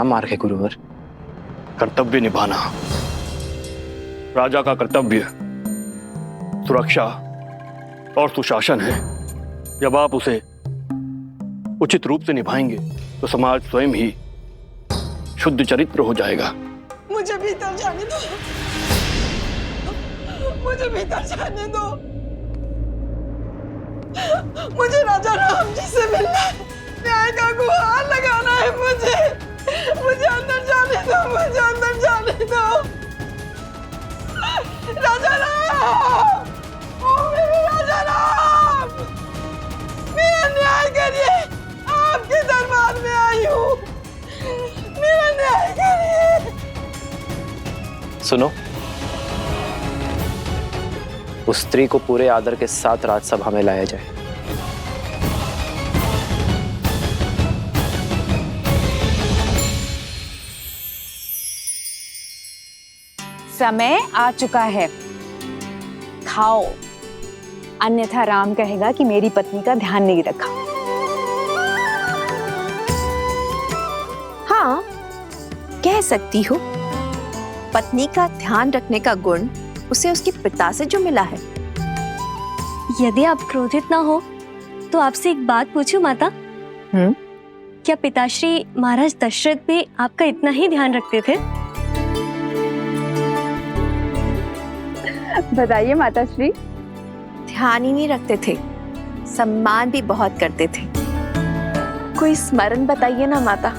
मार्ग है गुरुवर? कर्तव्य निभाना राजा का कर्तव्य सुरक्षा और सुशासन है। जब आप उसे उचित रूप से निभाएंगे तो समाज स्वयं ही शुद्ध चरित्र हो जाएगा। मुझे भीतर जाने दो, मुझे भीतर जाने दो। मुझे राजा राम जी से मिलना है, न्याय का गुहार लगाना है। मुझे अंदर जाने दो, मुझे अंदर जाने दो। राजा राम, ओ मेरे राजा राम, मेरा न्याय करिए। आपके दरबार में आई हूँ, मेरा न्याय करिए। सुनो, उस स्त्री को पूरे आदर के साथ राजसभा में लाया जाए। समय आ चुका है, खाओ, अन्यथा राम कहेगा कि मेरी पत्नी का ध्यान नहीं रखा। हाँ, कह सकती हो। पत्नी का ध्यान रखने का गुण उसे उसके पिता से जो मिला है। यदि आप क्रोधित ना हो तो आपसे एक बात पूछूं माता? क्या पिताश्री महाराज दशरथ भी आपका इतना ही ध्यान रखते थे? बताइए माताश्री। ध्यान ही नहीं रखते थे, सम्मान भी बहुत करते थे। कोई स्मरण बताइए ना माता।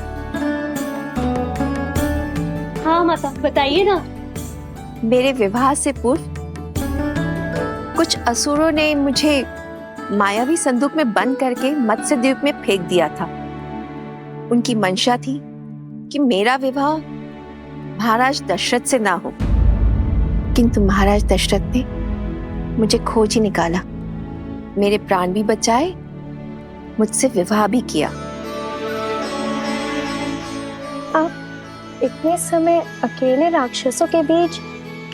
हाँ माता, बताइए ना। मेरे विवाह से पूर्व कुछ असुरों ने मुझे मायावी संदूक में बंद करके मत्स्य द्वीप में फेंक दिया था। उनकी मंशा थी कि मेरा विवाह महाराज दशरथ से ना हो, किंतु महाराज दशरथ ने मुझे खोज ही निकाला, मेरे प्राण भी बचाए, मुझसे विवाह भी किया। आप इतने समय अकेले राक्षसों के बीच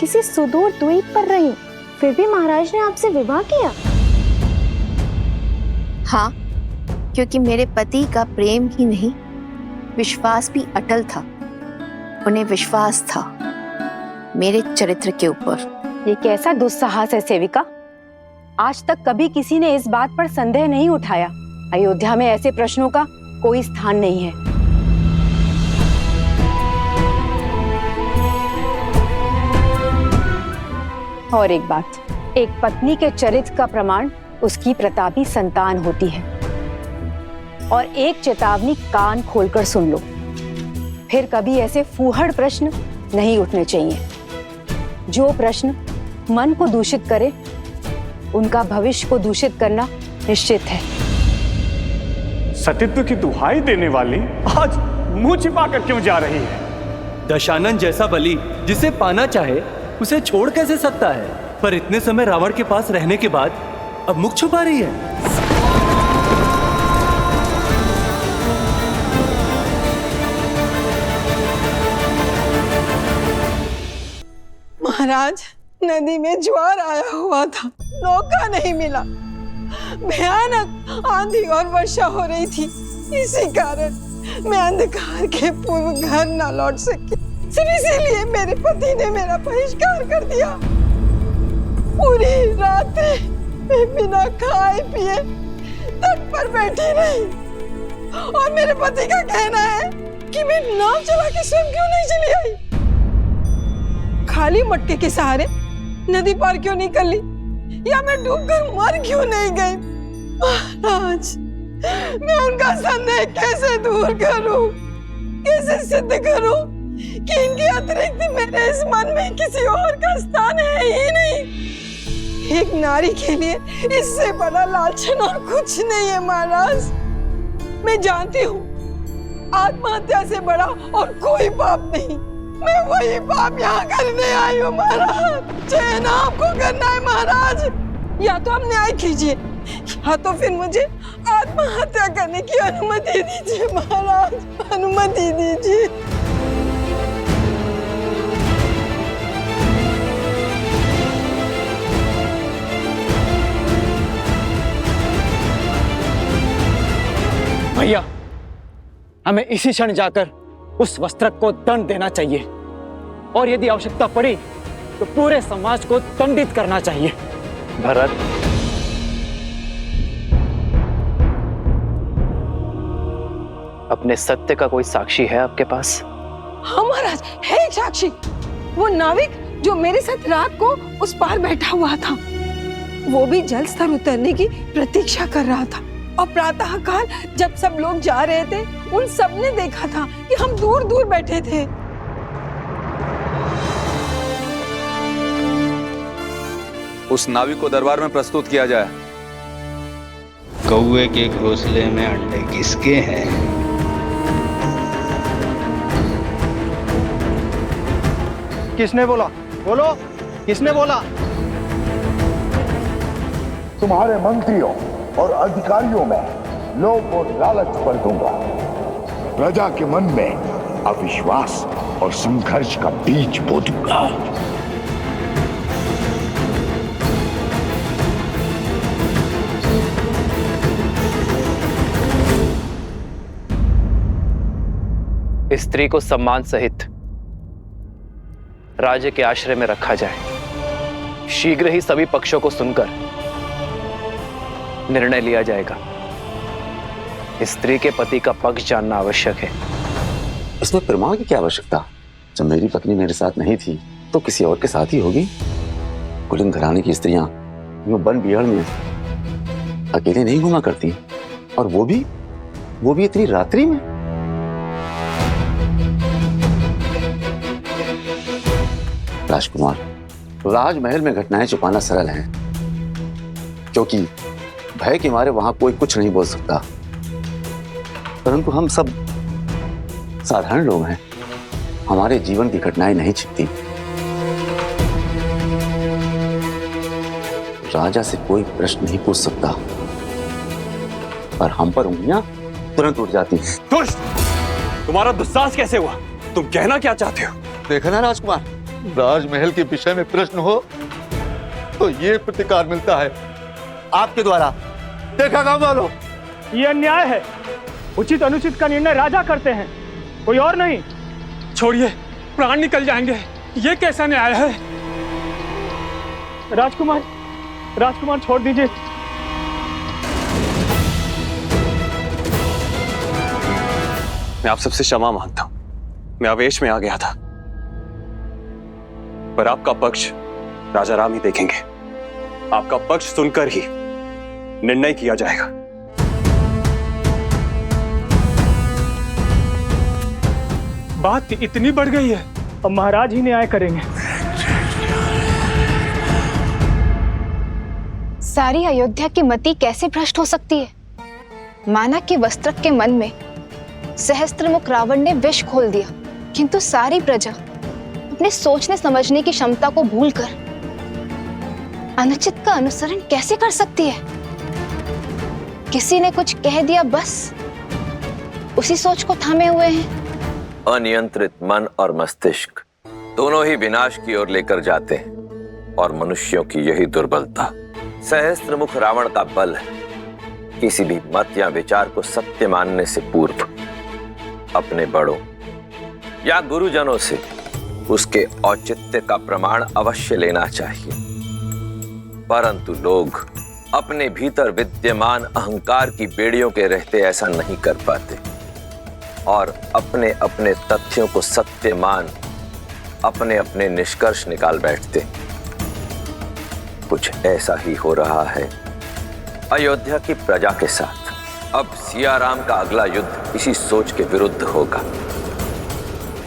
किसी सुदूर द्वीप पर रही, फिर भी महाराज ने आपसे विवाह किया? हाँ, क्योंकि मेरे पति का प्रेम ही नहीं, विश्वास भी अटल था। उन्हें विश्वास था मेरे चरित्र के ऊपर। ये कैसा दुस्साहस है सेविका? आज तक कभी किसी ने इस बात पर संदेह नहीं उठाया। अयोध्या में ऐसे प्रश्नों का कोई स्थान नहीं है। और एक बात, एक पत्नी के चरित्र का प्रमाण उसकी प्रतापी संतान होती है। और एक चेतावनी कान खोलकर सुन लो, फिर कभी ऐसे फूहड़ प्रश्न नहीं उठने चाहिए। जो प्रश्न मन को दूषित करे, उनका भविष्य को दूषित करना निश्चित है। सतीत्व की दुहाई देने वाली आज मुंह छिपाकर क्यों जा रही है? दशानन जैसा बलि जिसे पाना चाहे उसे छोड़ कैसे सकता है? पर इतने समय रावण के पास रहने के बाद अब मुख छुपा रही है। महाराज, नदी में ज्वार आया हुआ था, नौका नहीं मिला। भयानक आंधी और वर्षा हो रही थी, इसी कारण मैं अंधकार के पूर्व घर न लौट सकी। सिर्फ इसीलिए मेरे पति ने मेरा बहिष्कार कर दिया। पूरी रात मैं बिना खाए पिए तट पर बैठी रही, और मेरे पति का कहना है कि मैं नाव चला के स्वयं क्यों नहीं चली आई, खाली मटके के सहारे नदी पार क्यों नहीं कर ली, या मैं डूबकर मर क्यों नहीं गई। महाराज, मैं उनका संदेह कैसे दूर करूं, कैसे सिद्ध करूं कि इनके अतिरिक्त मेरे इस मन में किसी और का स्थान है ही नहीं। एक नारी के लिए इससे बड़ा लालचन और कुछ नहीं है महाराज। मैं जानती हूँ आत्महत्या से बड़ा और कोई पाप नहीं। मैं वही पाप यहाँ करने आई हूँ महाराज। चयन आपको करना है महाराज, या तो आप न्याय कीजिए या तो फिर मुझे आत्महत्या करने की अनुमति दीजिए महाराज, अनुमति दीजिए। भैया, हमें इसी क्षण जाकर उस वस्त्रक को दंड देना चाहिए और यदि आवश्यकता पड़ी तो पूरे समाज को दंडित करना चाहिए। भरत, अपने सत्य का कोई साक्षी है आपके पास? हाँ महाराज, है एक साक्षी। वो नाविक जो मेरे साथ रात को उस पार बैठा हुआ था, वो भी जल स्तर उतरने की प्रतीक्षा कर रहा था। और प्रातः काल जब सब लोग जा रहे थे, उन सब ने देखा था कि हम दूर दूर बैठे थे। उस नाविक को दरबार में प्रस्तुत किया जाए। कौवे के घोंसले में अंडे किसके हैं? किसने बोला? बोलो, किसने बोला? तुम्हारे मंत्रियों और अधिकारियों में लोभ और लालच भर दूंगा। प्रजा के मन में अविश्वास और संघर्ष का बीज बो दूंगा। स्त्री को सम्मान सहित राज्य के आश्रय में रखा जाए। शीघ्र ही सभी पक्षों को सुनकर निर्णय लिया जाएगा। स्त्री के पति का पक्ष जानना आवश्यक है। इसमें प्रमाण की क्या आवश्यकता? जब मेरी पत्नी मेरे साथ नहीं थी तो किसी और के साथ ही होगी। कुलीन घराने की स्त्रियां यूं वन बिहार में अकेले नहीं घुमा करती, और वो भी इतनी रात्रि में। राजकुमार, राजमहल में घटनाएं छुपाना सरल है, क्योंकि भय के मारे वहां कोई कुछ नहीं बोल सकता। परंतु हम सब साधारण लोग हैं, हमारे जीवन की घटनाएं नहीं छिपती। राजा से कोई प्रश्न नहीं पूछ सकता, पर हम पर उंगलियां तुरंत उठ जाती हैं। दुष्ट! तुम्हारा दुस्साहस कैसे हुआ? तुम कहना क्या चाहते हो? देखा ना राजकुमार, राजमहल के विषय में प्रश्न हो तो ये प्रतिकार मिलता है आपके द्वारा। देखा गांव वालों, ये अन्याय है। उचित अनुचित का निर्णय राजा करते हैं, कोई और नहीं। छोड़िए, प्राण निकल जाएंगे। ये कैसा न्याय है? राजकुमार छोड़ दीजिए। मैं आप सबसे क्षमा मांगता हूं, मैं आवेश में आ गया था, पर आपका पक्ष राजा राम ही देखेंगे। आपका पक्ष सुनकर ही निर्णय किया जाएगा। बात इतनी बढ़ गई है, अब महाराज ही न्याय करेंगे। सारी अयोध्या की मति कैसे भ्रष्ट हो सकती है? माना कि वस्त्रक के मन में सहस्त्रमुख रावण ने विष खोल दिया, किंतु सारी प्रजा अपने सोचने समझने की क्षमता को भूलकर अनुचित का अनुसरण कैसे कर सकती है? किसी ने कुछ कह दिया, बस उसी सोच को थामे हुए हैं। अनियंत्रित मन और मस्तिष्क दोनों ही विनाश की ओर लेकर जाते हैं, और मनुष्यों की यही दुर्बलता सहस्त्रमुख रावण का बल है। किसी भी मत या विचार को सत्य मानने से पूर्व अपने बड़ों या गुरुजनों से उसके औचित्य का प्रमाण अवश्य लेना चाहिए। परंतु लोग अपने भीतर विद्यमान अहंकार की बेड़ियों के रहते ऐसा नहीं कर पाते, और अपने अपने तथ्यों को सत्य मान अपने अपने निष्कर्ष निकाल बैठते। कुछ ऐसा ही हो रहा है अयोध्या की प्रजा के साथ। अब सिया राम का अगला युद्ध इसी सोच के विरुद्ध होगा।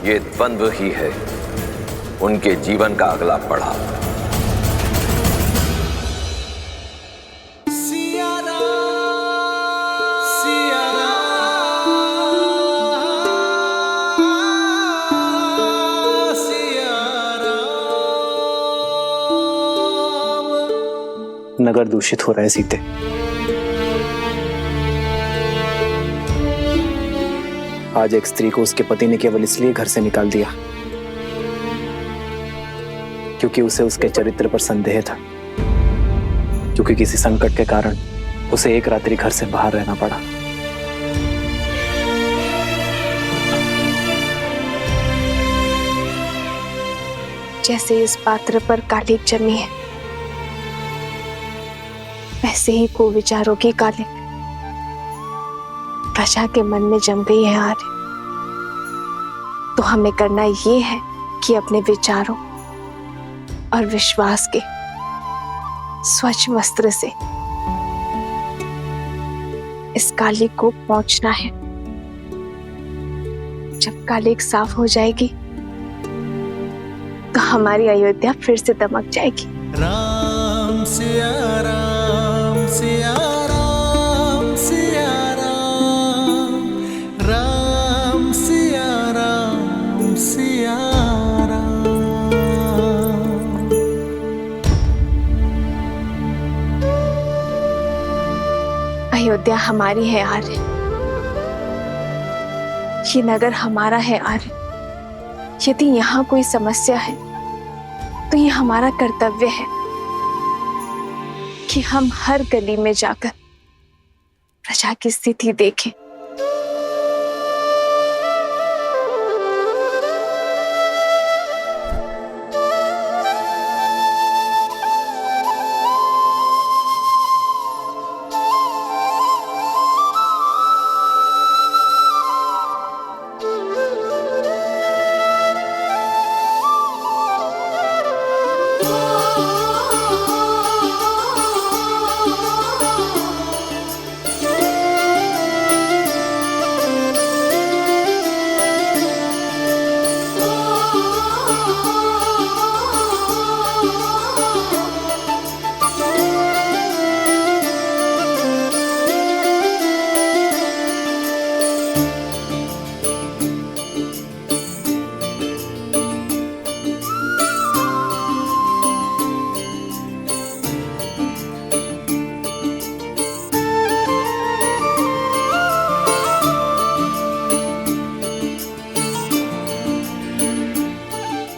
ये द्वंद्व ही है उनके जीवन का अगला पड़ाव। नगर दूषित हो रहा है सीते। आज एक स्त्री को उसके पति ने केवल इसलिए घर से निकाल दिया क्योंकि उसे उसके चरित्र पर संदेह था, क्योंकि किसी संकट के कारण उसे एक रात्रि घर से बाहर रहना पड़ा। जैसे इस पात्र पर कालिक जमी है, वैसे ही कुविचारों की कालिक प्रजा के मन में जम गई है आर्य। तो हमें करना ये है कि अपने विचारों और विश्वास के स्वच्छ वस्त्र से इस कालिक को पोंछना है। जब कालिक साफ हो जाएगी तो हमारी अयोध्या फिर से दमक जाएगी। राम सिया राम सिया राम सिया राम, राम सिया राम सिया राम। अयोध्या हमारी है आर्य, ये नगर हमारा है आर्य। यदि यहाँ कोई समस्या है तो ये हमारा कर्तव्य है कि हम हर गली में जाकर प्रजा की स्थिति देखें।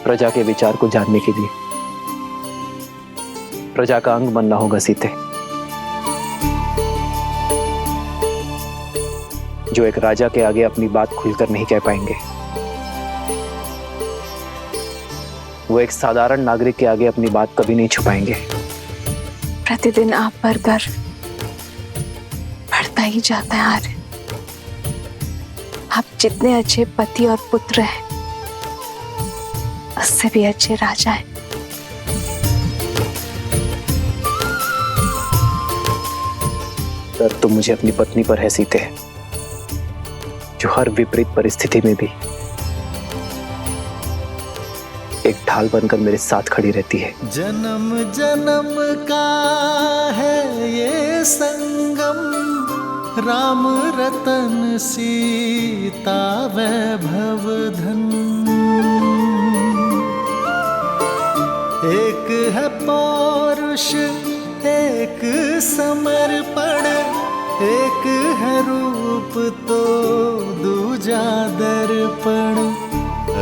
प्रजा के विचार को जानने के लिए प्रजा का अंग बनना होगा सीते, जो एक राजा के आगे अपनी बात खुलकर नहीं कह पाएंगे, वो एक साधारण नागरिक के आगे अपनी बात कभी नहीं छुपाएंगे। प्रतिदिन आप पर गर्व बढ़ता ही जाता है आर्य। आप जितने अच्छे पति और पुत्र हैं, उससे भी अच्छे राजा हैं। सर, तुम मुझे अपनी पत्नी पर है सीते, जो हर विपरीत परिस्थिति में भी एक ढाल बनकर मेरे साथ खड़ी रहती है। जन्म जन्म का है ये संगम, राम रतन सीता वैभव धन। एक है पौरुष एक समर्पण, एक है रूप तो दूजा दर्पण।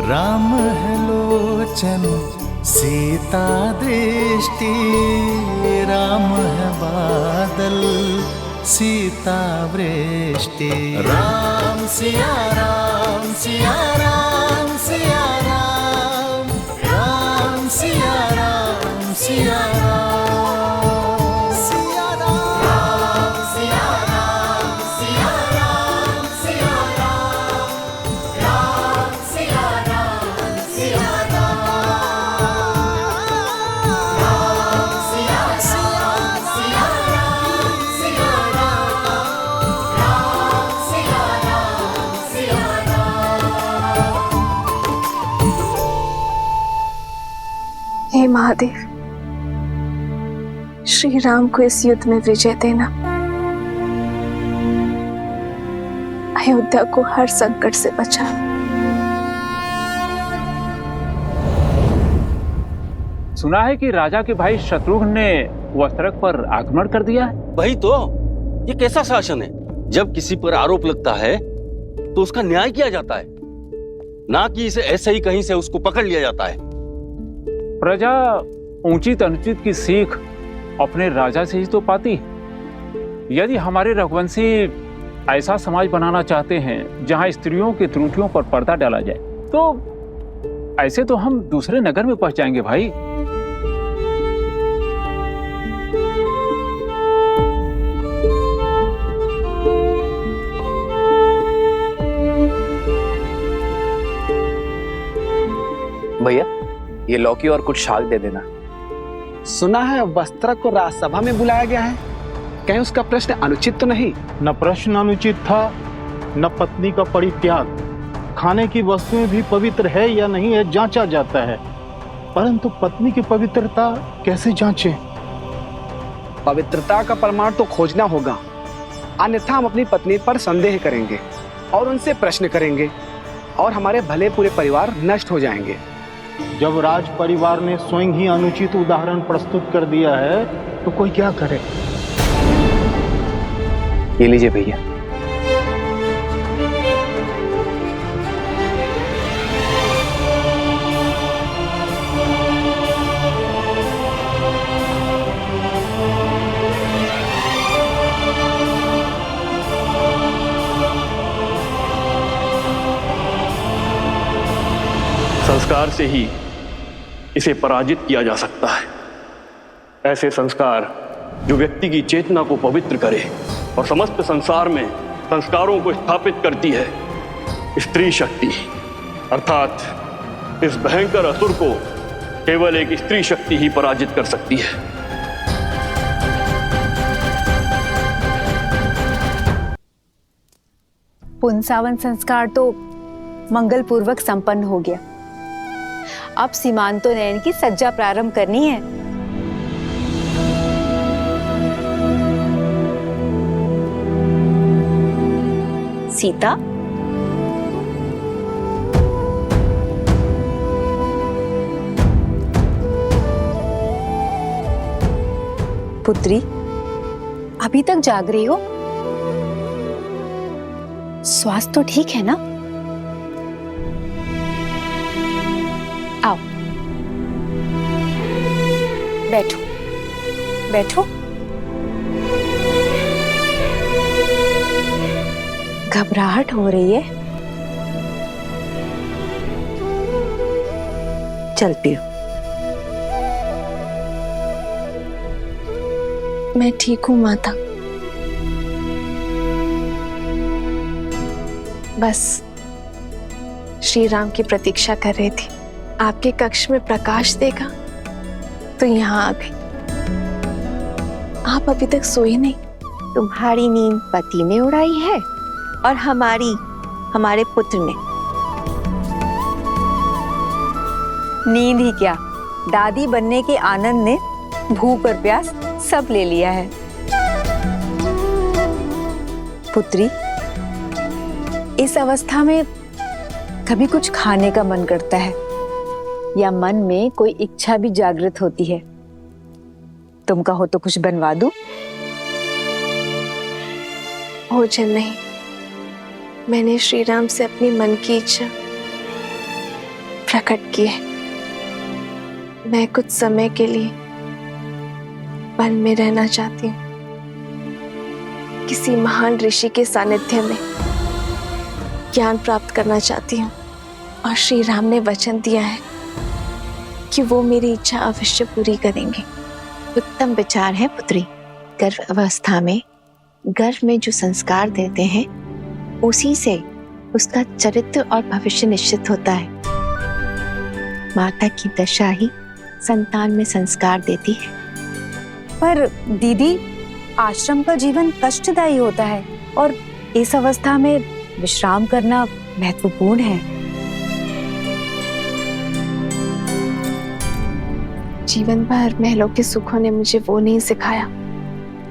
राम है लोचन सीता दृष्टि, राम है बादल सीता वृष्टि। राम सिया राम सिया राम सिया राम, राम सिया राम सिया राम। हे महादेव, श्री राम को इस युद्ध में विजय देना, अयोध्या को हर संकट से बचा। सुना है कि राजा के भाई शत्रुघ्न ने वस्त्रक पर आक्रमण कर दिया है। वही तो, ये कैसा शासन है? जब किसी पर आरोप लगता है तो उसका न्याय किया जाता है, ना कि इसे ऐसे ही कहीं से उसको पकड़ लिया जाता है। प्रजा उचित अनुचित की सीख अपने राजा से ही तो पाती है। यदि हमारे रघुवंशी ऐसा समाज बनाना चाहते हैं जहां स्त्रियों की त्रुटियों पर पर्दा डाला जाए, तो ऐसे तो हम दूसरे नगर में पहुंच जाएंगे भाई। भैया ये लौकी और कुछ शाक दे देना। सुना है वस्त्र को राजसभा में बुलाया गया है, कहीं उसका प्रश्न अनुचित तो नहीं? न प्रश्न अनुचित था न पत्नी का परित्याग। खाने की वस्तुएं भी पवित्र है या नहीं है जांचा जाता है, परंतु पत्नी की पवित्रता कैसे जांचें? पवित्रता का प्रमाण तो खोजना होगा, अन्यथा हम अपनी पत्नी पर संदेह करेंगे और उनसे प्रश्न करेंगे और हमारे भले पूरे परिवार नष्ट हो जाएंगे। जब राज परिवार ने स्वयं ही अनुचित उदाहरण प्रस्तुत कर दिया है तो कोई क्या करे? ये लीजिए भैया। संस्कार से ही इसे पराजित किया जा सकता है। ऐसे संस्कार जो व्यक्ति की चेतना को पवित्र करे और समस्त संसार में संस्कारों को स्थापित करती है, स्त्री शक्ति अर्थात इस भयंकर असुर को केवल एक स्त्री शक्ति ही पराजित कर सकती है। पुंसावन संस्कार तो मंगल पूर्वक संपन्न हो गया। अब सीमांतोन्नयन की सज्जा प्रारंभ करनी है। सीता, पुत्री, अभी तक जाग रही हो? स्वास्थ्य तो ठीक है ना? आओ, बैठो बैठो। घबराहट हो रही है? चलती हूँ। मैं ठीक हूँ माता, बस श्री राम की प्रतीक्षा कर रही थी। आपके कक्ष में प्रकाश देखा तो यहाँ आ गई। आप अभी तक सोए नहीं? तुम्हारी नींद पति ने उड़ाई है और हमारे पुत्र ने। नींद ही क्या, दादी बनने के आनंद ने भूख और प्यास सब ले लिया है। पुत्री, इस अवस्था में कभी कुछ खाने का मन करता है या मन में कोई इच्छा भी जागृत होती है? तुम कहो तो कुछ बनवा दूं? भोजन नहीं, मैंने श्री राम से अपनी मन की इच्छा प्रकट की है। मैं कुछ समय के लिए वन में रहना चाहती हूँ, किसी महान ऋषि के सानिध्य में ज्ञान प्राप्त करना चाहती हूँ और श्री राम ने वचन दिया है कि वो मेरी इच्छा अवश्य पूरी करेंगे। उत्तम विचार है पुत्री। गर्भ अवस्था में गर्भ में जो संस्कार देते हैं उसी से उसका चरित्र और भविष्य निश्चित होता है। माता की दशा ही संतान में संस्कार देती है। पर दीदी, आश्रम का जीवन कष्टदायी होता है और इस अवस्था में विश्राम करना महत्वपूर्ण है। जीवन भर महलों के सुखों ने मुझे वो नहीं सिखाया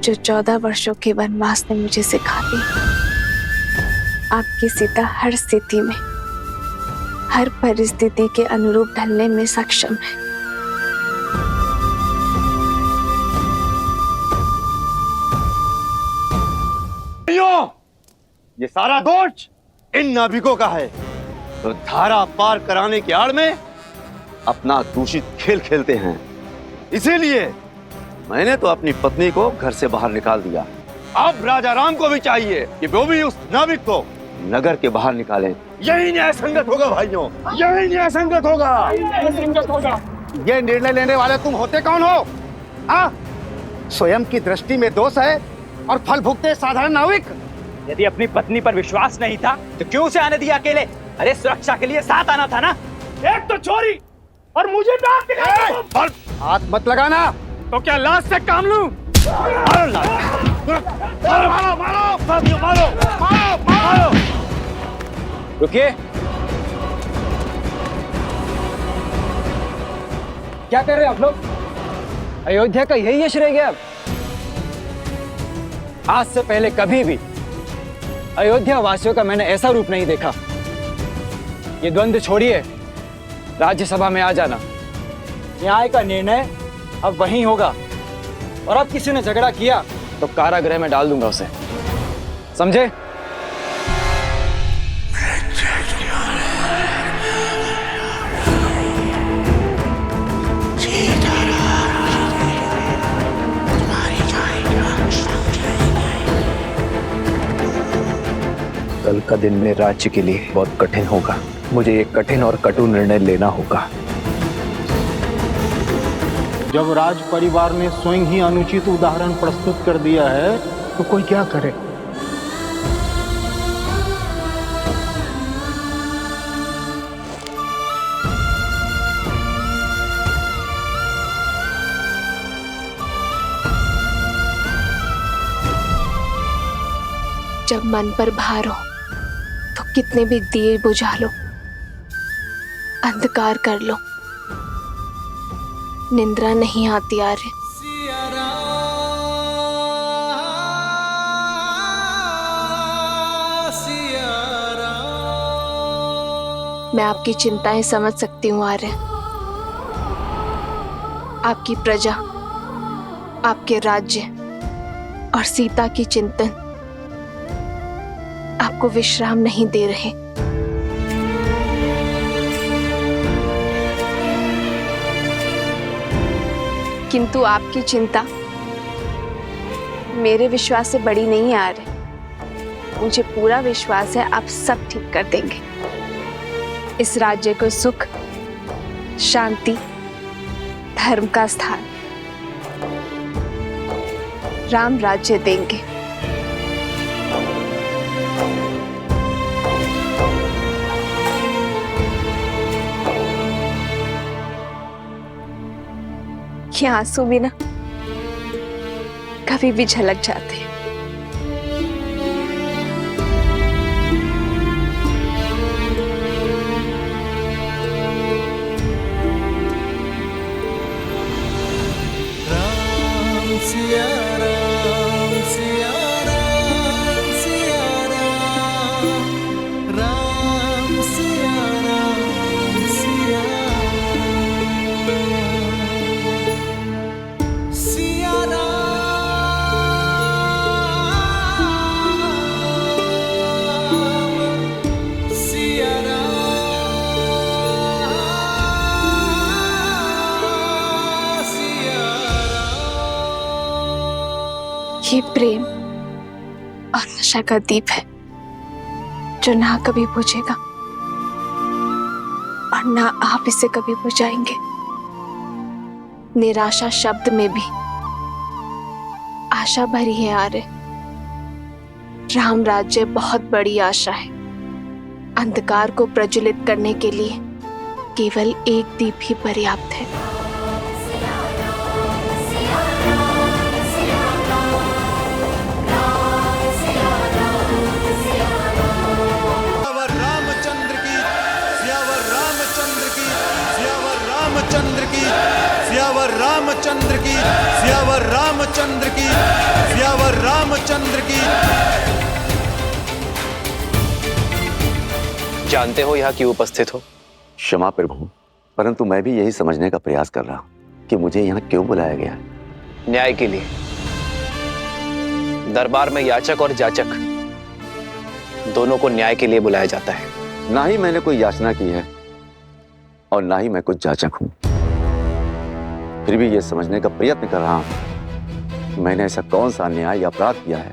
जो 14 वर्षों के वनवास ने मुझे सिखा दी। आपकी सीता हर स्थिति में, हर परिस्थिति के अनुरूप ढलने में सक्षम है। ये सारा दोष इन नाविकों का है, तो धारा पार कराने की आड़ में अपना दूषित खेल खेलते हैं। इसीलिए मैंने तो अपनी पत्नी को घर से बाहर निकाल दिया। अब राजा राम को भी चाहिए कि वो भी उस नाविक को नगर के बाहर निकालें। यही न्याय संगत होगा भाइयों, यही न्याय संगत होगा। ये निर्णय लेने वाले तुम होते कौन हो? हाँ, स्वयं की दृष्टि में दोष है और फल भुगते साधारण नाविक। यदि अपनी पत्नी पर विश्वास नहीं था तो क्यों उसे आने दिया अकेले? अरे सुरक्षा के लिए साथ आना था ना। एक तो चोरी और मुझे डांट दिखाया। हाथ मत लगाना। तो क्या लाश से काम लूं? मारो मारो मारो मारो मारो। रुकिए, क्या कर रहे हैं आप लोग? अयोध्या का यही यश रह गया अब। आज से पहले कभी भी अयोध्या वासियों का मैंने ऐसा रूप नहीं देखा। ये द्वंद्व छोड़िए, राज्यसभा में आ जाना। न्याय का निर्णय अब वहीं होगा और अब किसी ने झगड़ा किया तो कारागृह में डाल दूंगा उसे, समझे? कल का दिन मेरे राज्य के लिए बहुत कठिन होगा। मुझे एक कठिन और कटु निर्णय लेना होगा। जब राज परिवार ने स्वयं ही अनुचित उदाहरण प्रस्तुत कर दिया है तो कोई क्या करे? जब मन पर भार हो तो कितने भी दिए बुझा लो, अंधकार कर लो, निंद्रा नहीं आती आर्य। मैं आपकी चिंताएं समझ सकती हूँ आर्य। आपकी प्रजा, आपके राज्य और सीता की चिंतन आपको विश्राम नहीं दे रहे। किंतु आपकी चिंता मेरे विश्वास से बड़ी नहीं आ रही। मुझे पूरा विश्वास है आप सब ठीक कर देंगे। इस राज्य को सुख, शांति, धर्म का स्थान, राम राज्य देंगे। ये आंसू भी ना कभी भी झलक जाते हैं। राम सिया राम सिया राम सिया राम, राम सिया राम सिया ये प्रेम और आशा का दीप है जो ना कभी बुझेगा और ना आप इसे कभी बुझाएंगे। निराशा शब्द में भी आशा भरी है आर्य। राम राज्य बहुत बड़ी आशा है। अंधकार को प्रज्वलित करने के लिए केवल एक दीप ही पर्याप्त है। सियावर रामचंद्र की, सियावर रामचंद्र की, सियावर रामचंद्र की। जानते हो यहाँ क्यों उपस्थित हो? क्षमा प्रभु, परंतु मैं भी यही समझने का प्रयास कर रहा हूँ कि मुझे यहाँ क्यों बुलाया गया है। न्याय के लिए। दरबार में याचक और जाचक दोनों को न्याय के लिए बुलाया जाता है। ना ही मैंने कोई याचना की है और ना ही मैं कुछ जाचक हूं। फिर भी यह समझने का प्रयत्न कर रहा हूं मैंने ऐसा कौन सा अन्याय या अपराध किया है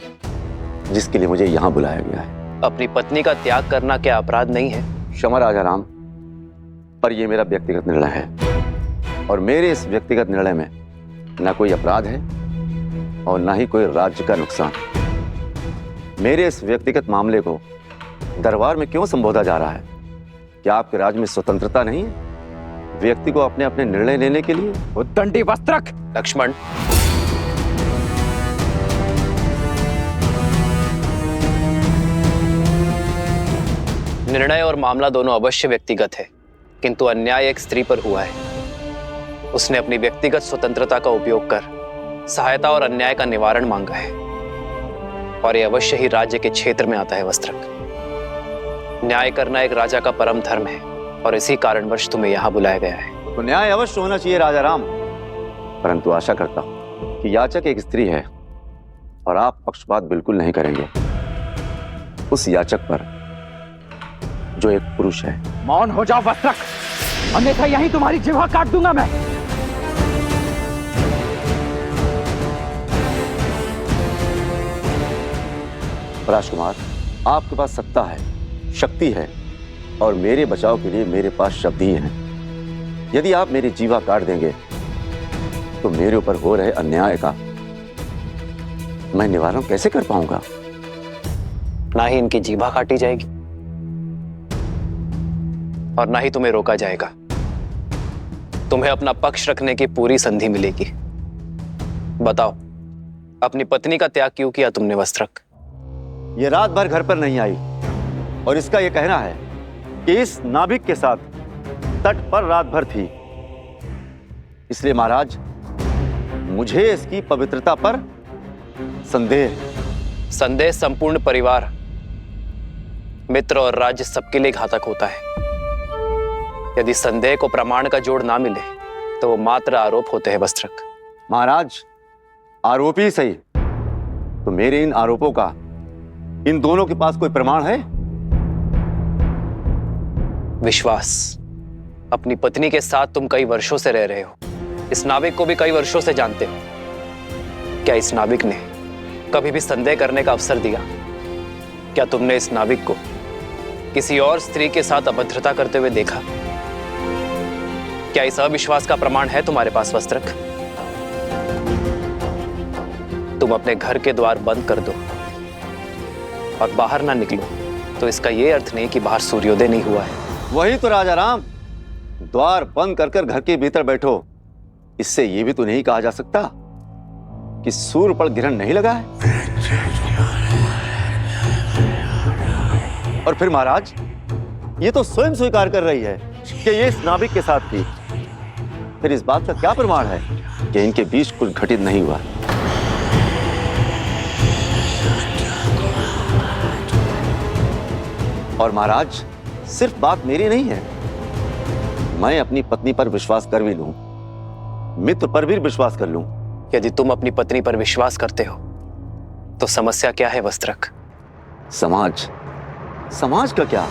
जिसके लिए मुझे यहां बुलाया गया है। अपनी पत्नी का त्याग करना क्या अपराध नहीं है? क्षमा राजा राम, पर यह मेरा व्यक्तिगत निर्णय है और मेरे इस व्यक्तिगत निर्णय में न कोई अपराध है और न ही कोई राज्य का नुकसान। मेरे इस व्यक्तिगत मामले को दरबार में क्यों संबोधा जा रहा है? क्या आपके राज्य में स्वतंत्रता नहीं है व्यक्ति को अपने अपने निर्णय लेने के लिए? उद्दंडी वस्त्रक! लक्ष्मण, निर्णय और मामला दोनों अवश्य व्यक्तिगत है, किंतु अन्याय एक स्त्री पर हुआ है। उसने अपनी व्यक्तिगत स्वतंत्रता का उपयोग कर सहायता और अन्याय का निवारण मांगा है और यह अवश्य ही राज्य के क्षेत्र में आता है वस्त्रक। न्याय करना एक राजा का परम धर्म है और इसी कारणवश तुम्हें यहाँ बुलाया गया है। तो न्याय अवश्य होना चाहिए राजा राम, परंतु आशा करता हूं कि याचक एक स्त्री है और आप पक्षपात बिल्कुल नहीं करेंगे उस याचक पर जो एक पुरुष है। मौन हो जाओ वस्त्रक, अन्यथा यहीं तुम्हारी जिह्वा काट दूंगा मैं। राजकुमार, आपके पास सत्ता है, शक्ति है और मेरे बचाव के लिए मेरे पास शब्द ही हैं। यदि आप मेरी जीवा काट देंगे तो मेरे ऊपर हो रहे अन्याय का मैं निवारण कैसे कर पाऊंगा? ना ही इनकी जीभा काटी जाएगी और ना ही तुम्हें रोका जाएगा। तुम्हें अपना पक्ष रखने की पूरी संधि मिलेगी। बताओ, अपनी पत्नी का त्याग क्यों किया तुमने वस्त्रक? ये रात भर घर पर नहीं आई और इसका यह कहना है कि इस नाभिक के साथ तट पर रात भर थी। इसलिए महाराज, मुझे इसकी पवित्रता पर संदेह है। संदेह संपूर्ण परिवार, मित्र और राज्य सबके लिए घातक होता है। यदि संदेह को प्रमाण का जोड़ ना मिले तो वो मात्र आरोप होते हैं वस्त्रक। महाराज, आरोप ही सही, तो मेरे इन आरोपों का इन दोनों के पास कोई प्रमाण है? विश्वास। अपनी पत्नी के साथ तुम कई वर्षों से रह रहे हो, इस नाविक को भी कई वर्षों से जानते हो। क्या इस नाविक ने कभी भी संदेह करने का अवसर दिया? क्या तुमने इस नाविक को किसी और स्त्री के साथ अभद्रता करते हुए देखा? क्या इस अविश्वास का प्रमाण है तुम्हारे पास वस्त्रक? तुम अपने घर के द्वार बंद कर दो और बाहर ना निकलो तो इसका यह अर्थ नहीं कि बाहर सूर्योदय नहीं हुआ है। वही तो राजा राम, द्वार बंद कर घर के भीतर बैठो, इससे यह भी तो नहीं कहा जा सकता कि सूर्य पर ग्रहण नहीं लगा है। और फिर महाराज, ये तो स्वयं स्वीकार कर रही है कि ये इस नाविक के साथ थी। फिर इस बात का क्या प्रमाण है कि इनके बीच कुछ घटित नहीं हुआ? और महाराज, सिर्फ बात मेरी नहीं है, मैं अपनी पत्नी पर विश्वास कर भी लूं, मित्र पर भी विश्वास कर लूं। यदि तुम अपनी पत्नी पर विश्वास करते हो तो समस्या क्या है वस्त्रक? समाज। समाज का क्या?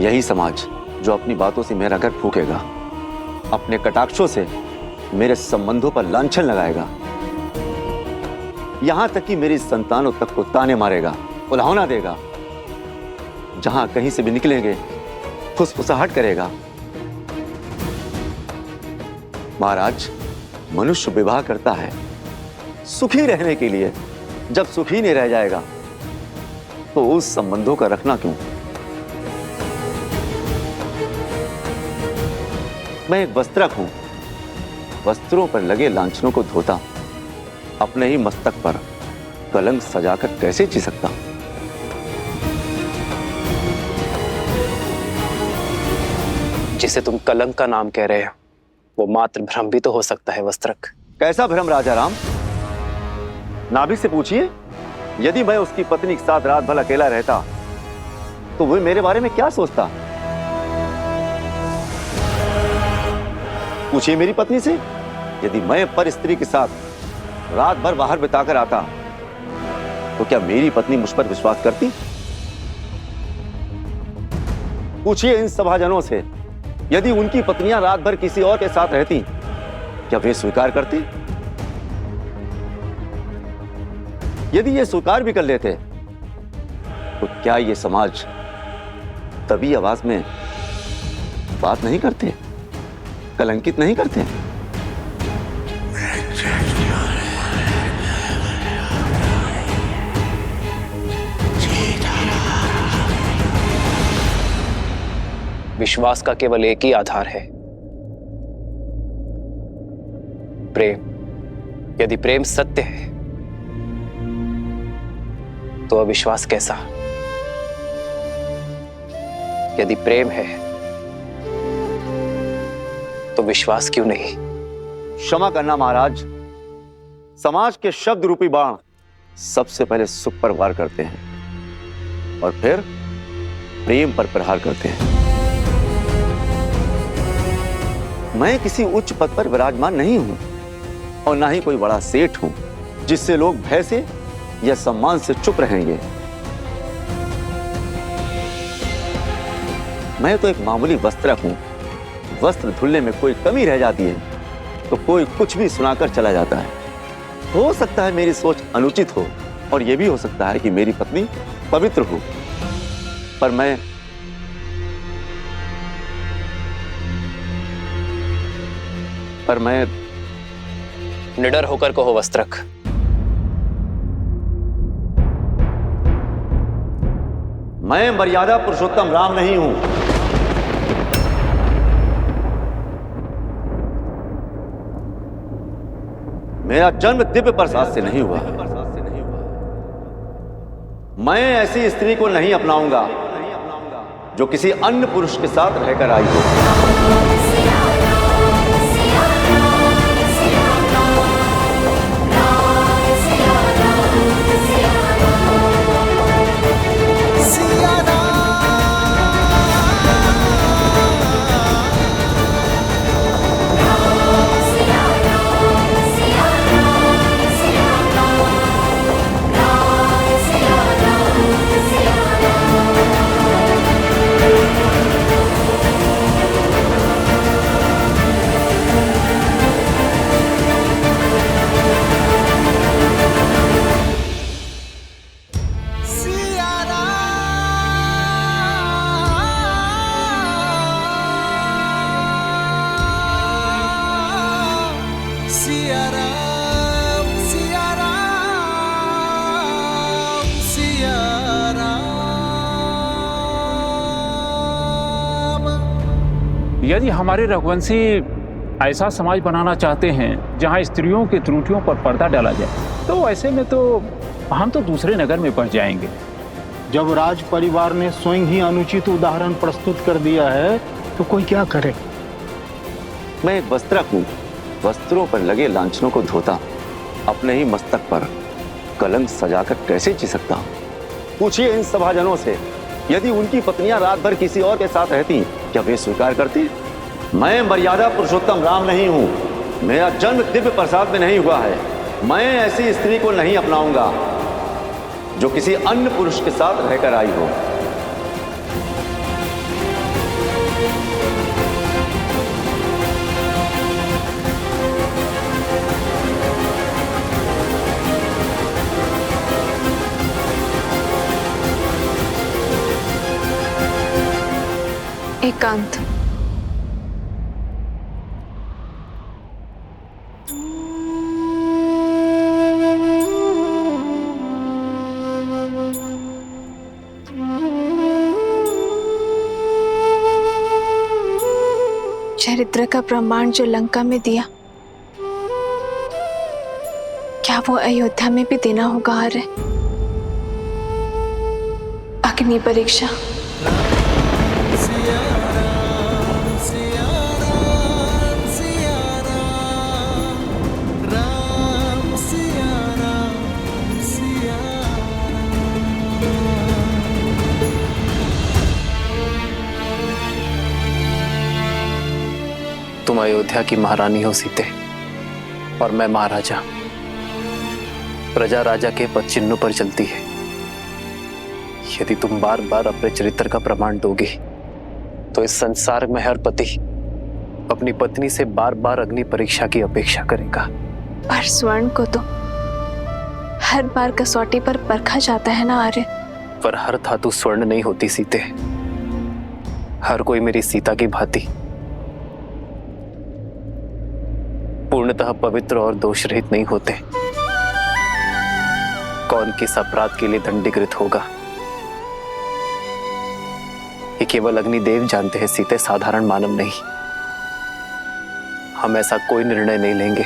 यही समाज जो अपनी बातों से मेरा घर फूकेगा, अपने कटाक्षों से मेरे संबंधों पर लांछन लगाएगा, यहां तक कि मेरी संतानों तक को ताने मारेगा, उल्हाना देगा। जहां कहीं से भी निकलेंगे फुसफुसाहट करेगा। महाराज, मनुष्य विवाह करता है सुखी रहने के लिए। जब सुखी नहीं रह जाएगा तो उस संबंधों का रखना क्यों? मैं एक वस्त्रक हूं, वस्त्रों पर लगे लांछनों को धोता अपने ही मस्तक पर कलंक सजाकर कैसे जी सकता? जिसे तुम कलंक का नाम कह रहे हो वो मात्र भ्रम भी तो हो सकता है वस्त्रक। कैसा भ्रम राजा राम? नाभिक से पूछिए, यदि मैं उसकी पत्नी के साथ रात भर अकेला रहता तो वो मेरे बारे में क्या सोचता? पूछिए मेरी पत्नी से, यदि मैं पर स्त्री के साथ रात भर बाहर बिताकर आता तो क्या मेरी पत्नी मुझ पर विश्वास करती? पूछिए इन सभाजनों से, यदि उनकी पत्नियां रात भर किसी और के साथ रहती क्या वे स्वीकार करती? यदि ये स्वीकार भी कर लेते तो क्या ये समाज तभी आवाज में बात नहीं करते, कलंकित नहीं करते? विश्वास का केवल एक ही आधार है, प्रेम। यदि प्रेम सत्य है तो अविश्वास कैसा? यदि प्रेम है तो विश्वास क्यों नहीं? क्षमा करना महाराज, समाज के शब्द रूपी बाण सबसे पहले सुख पर वार करते हैं और फिर प्रेम पर प्रहार करते हैं। मैं किसी उच्च पद पर विराजमान नहीं हूं और ना ही कोई बड़ा सेठ हूं जिससे लोग भय से या सम्मान से चुप रहेंगे। मैं तो एक मामूली वस्त्रक हूं। वस्त्र धुलने में कोई कमी रह जाती है तो कोई कुछ भी सुनाकर चला जाता है। हो सकता है मेरी सोच अनुचित हो और यह भी हो सकता है कि मेरी पत्नी पवित्र हो, पर मैं निडर होकर कहो वस्त्रक, मैं मर्यादा पुरुषोत्तम राम नहीं हूं। मेरा जन्म दिव्य प्रसाद से नहीं हुआ। मैं ऐसी स्त्री को नहीं अपनाऊंगा जो किसी अन्य पुरुष के साथ रहकर आई हो। यदि हमारे रघुवंशी ऐसा समाज बनाना चाहते हैं जहां स्त्रियों की त्रुटियों पर पर्दा डाला जाए, तो ऐसे में तो हम तो दूसरे नगर में पहुंच जाएंगे। जब राज परिवार ने स्वयं ही अनुचित उदाहरण प्रस्तुत कर दिया है तो कोई क्या करे? मैं एक वस्त्रक हूं, वस्त्रों पर लगे लांछनों को धोता अपने ही मस्तक पर कलंक सजाकर कैसे जी सकता हूं? पूछिए इन सभाजनों से, यदि उनकी पत्नियां रात भर किसी और के साथ रहती क्या वे स्वीकार करती? मैं मर्यादा पुरुषोत्तम राम नहीं हूं। मेरा जन्म दिव्य प्रसाद में नहीं हुआ है। मैं ऐसी स्त्री को नहीं अपनाऊंगा जो किसी अन्य पुरुष के साथ रहकर आई हो। एकांत। चरित्र का प्रमाण जो लंका में दिया, क्या वो अयोध्या में भी देना होगा? अरे अग्नि परीक्षा। तुम अयोध्या की महारानी हो सीते और मैं महाराजा। प्रजा राजा के पद चिन्हों पर चलती है। यदि तुम बार बार अपने चरित्र का प्रमाण दोगे तो इस संसार में हर पति अपनी पत्नी से बार बार अग्नि परीक्षा की अपेक्षा करेगा। पर स्वर्ण को तो हर बार कसौटी पर परखा जाता है ना आर्य। पर हर धातु स्वर्ण नहीं होती सीते। हर कोई मेरी सीता की भांति पूर्णतः पवित्र और दोष रहित नहीं होते। कौन किस अपराध के लिए दंडीकृत होगा ये केवल अग्निदेव जानते हैं सीते, साधारण मानव नहीं। हम ऐसा कोई निर्णय नहीं लेंगे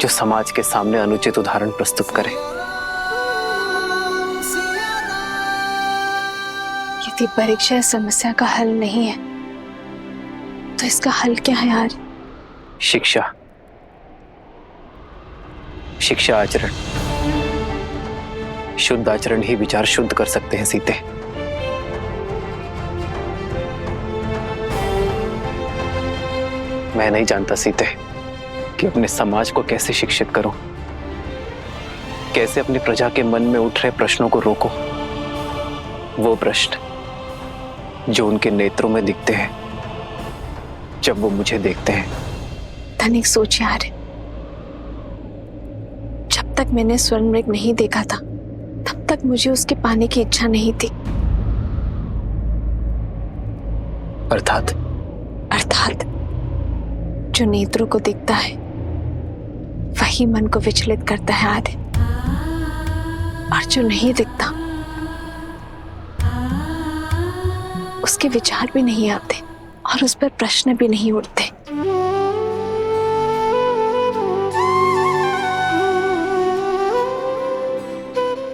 जो समाज के सामने अनुचित उदाहरण प्रस्तुत करे। यदि परीक्षा इस समस्या का हल नहीं है तो इसका हल क्या है यार? शिक्षा, शिक्षा आचरण। शुद्ध आचरण ही विचार शुद्ध कर सकते हैं सीते। मैं नहीं जानता सीते कि अपने समाज को कैसे शिक्षित करूं, कैसे अपनी प्रजा के मन में उठ रहे प्रश्नों को रोकूं। वो प्रश्न जो उनके नेत्रों में दिखते हैं जब वो मुझे देखते हैं। तनिक सोच यार, जब तक मैंने स्वर्ण मृग नहीं देखा था तब तक मुझे उसके पाने की इच्छा नहीं थी। अर्थात जो नेत्रों को दिखता है वही मन को विचलित करता है आर्य, और जो नहीं दिखता उसके विचार भी नहीं आते और उस पर प्रश्न भी नहीं उठते।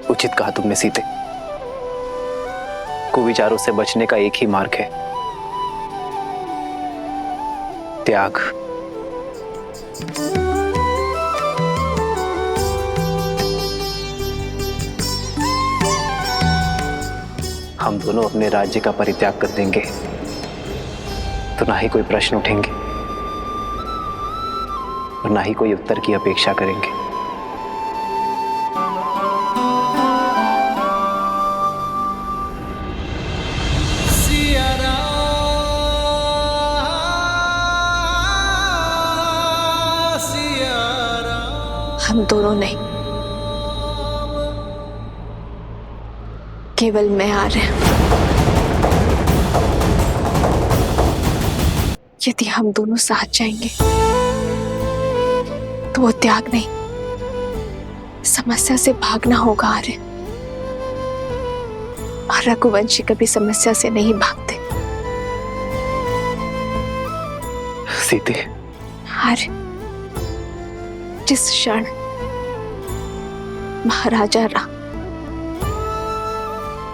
उचित कहा तुमने सीते। कुविचारों से बचने का एक ही मार्ग है, त्याग। हम दोनों अपने राज्य का परित्याग कर देंगे तो ना ही कोई प्रश्न उठेंगे और ना ही कोई उत्तर की अपेक्षा करेंगे। हम दोनों नहीं, केवल मैं आ रहे हैं। यदि हम दोनों साथ जाएंगे तो वो त्याग नहीं, समस्या से भागना होगा आर्य। और रघुवंशी कभी समस्या से नहीं भागते। सीते, आर्य, जिस क्षण महाराजा राम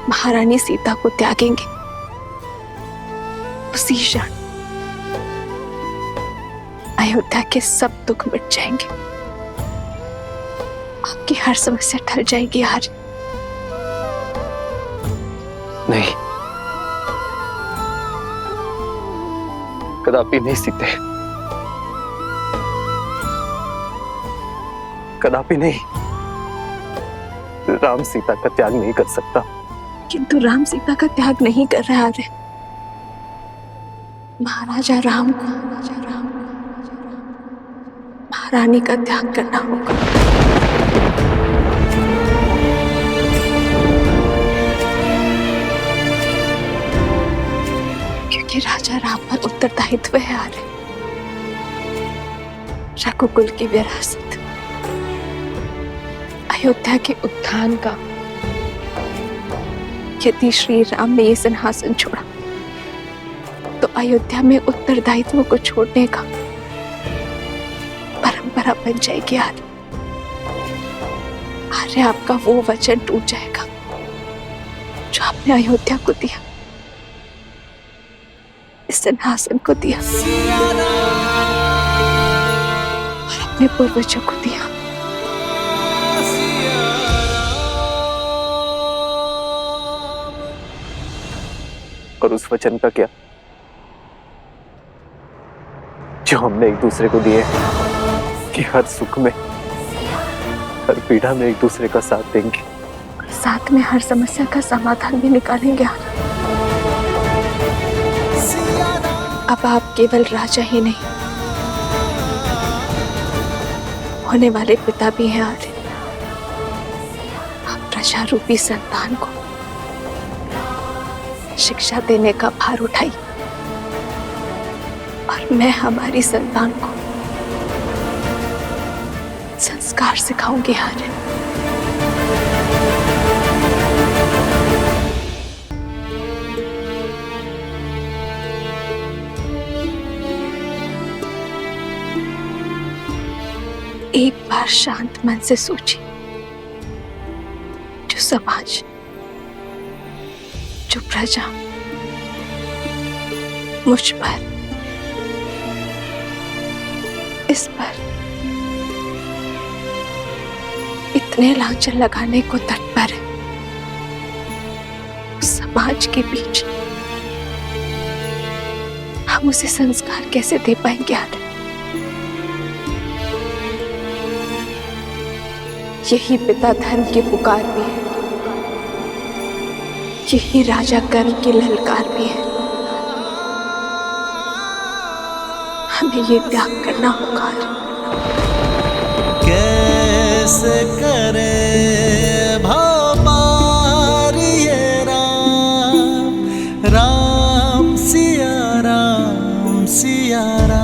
महारानी सीता को त्यागेंगे उसी क्षण अयोध्या के सब दुख मिट जाएंगे। आपकी हर समस्या टल जाएगी आर्य। नहीं, कदापि नहीं सीते, कदापि नहीं। राम सीता का त्याग नहीं कर सकता। किंतु राम सीता का त्याग नहीं कर रहा है। महाराजा राम को महारानी का त्याग करना होगा। क्योंकि राजा राम पर उत्तरदायित्व है आर्य। रघुकुल की विरासत, अयोध्या के उत्थान का। यदि श्री राम ने ये सिंहासन छोड़ा तो अयोध्या में उत्तरदायित्व को छोड़ने का परंपरा बन जाएगी आर्य। आर्य, आपका वो वचन टूट जाएगा जो आपने अयोध्या को दिया, इस सिंहासन को दिया और अपने पूर्वजों को दिया। और उस वचन का क्या जो हमने एक दूसरे को दिए कि हर सुख में हर पीड़ा में एक दूसरे का साथ देंगे, साथ में हर समस्या का समाधान भी निकालेंगे। अब आप केवल राजा ही नहीं, होने वाले पिता भी हैं आर्य। आप प्रजा रूपी संतान को शिक्षा देने का भार उठाई और मैं हमारी संतान को संस्कार सिखाऊंगी आर्य। एक बार शांत मन से सोचिए, जो समाज, जो प्रजा मुझ पर, इस पर इतने लांछन लगाने को तत्पर है, उस समाज के बीच हम उसे संस्कार कैसे दे पाएंगे आर्य? यही पिता धर्म की पुकार भी है, यही राजा कर्म की ललकार भी है। हमें ये त्याग करना होगा। कैसे करे भवपार ये राम, राम सिया राम सिया राम।